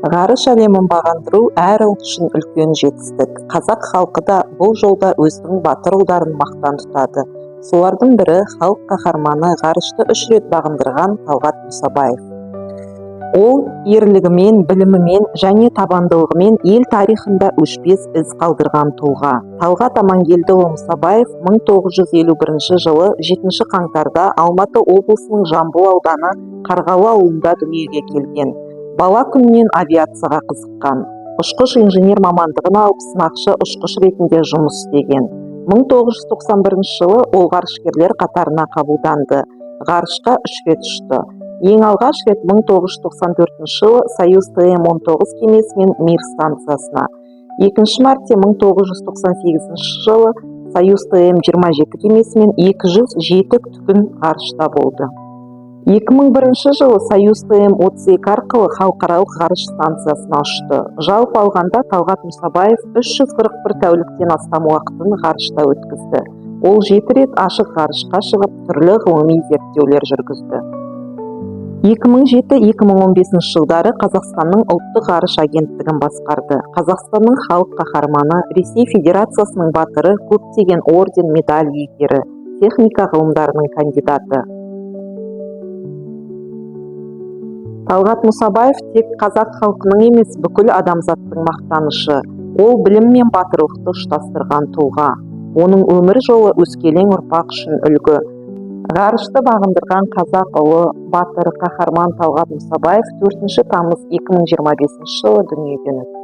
Ғарыш әлемін бағындыру әр ұлт үшін үлкен жетістік. Қазақ халқы да бұл жолда өзінің батыр ұлдарын мақтан тұтады. Солардың бірі халық қаһарманы ғарышты 3 рет бағындырған Талғат Мұсабаев. Ол ерлігімен, білімімен және табандылығымен ел тарихында өшпес із қалдырған тұлға. Талғат Амангелдіұлы Мұсабаев 1951 жылы 7 қаңтарда Алматы облысының Жамбыл ауданы Қарғалы ауылында дүниеге келген. Бала күнінен авиацияға қызыққан. Ұшқыш-инженер мамандығын алып, сынақшы ұшқыш ретінде жұмыс істеген. 1991 жылы ол ғарышкерлер қатарына қабылданды. Ғарышқа 3 рет ұшты. Ең алғаш рет 1994 жылы Союз ТМ-19 кемесімен Мир станциясына. Екінші мәрте 1998 жылы Союз ТМ-27 кемесімен 207 күн ғарышта болды. 2001 жылы Союз ТМ-32 арқылы халықаралық ғарыш станциясына ұшты. Жалпы алғанда Талғат Мұсабаев 341 тәуліктен астам уақытын ғарышта өткізді. Ол 7 рет ашық ғарышқа шығып, түрлі ғылыми зерттеулер жүргізді. 2007-2015 жылдары Қазақстанның ұлттық ғарыш агенттігін басқарды. Қазақстанның халық қаһарманы, Ресей Федерациясының батыры, көптеген орден, медаль иегері, техника ғылымдарының кандидаты. Талғат Мұсабаев тек қазақ халқының емес, бүкіл адамзаттың мақтанышы. Ол білім мен батырлықты ұштастырған тұлға. Оның өмір жолы өскелең ұрпақ үшін үлгі. Ғарышты бағындырған қазақ ұлы, батыр, қаһарман Талғат Мұсабаев 4 тамыз 2025 жылы дүниеден өтті.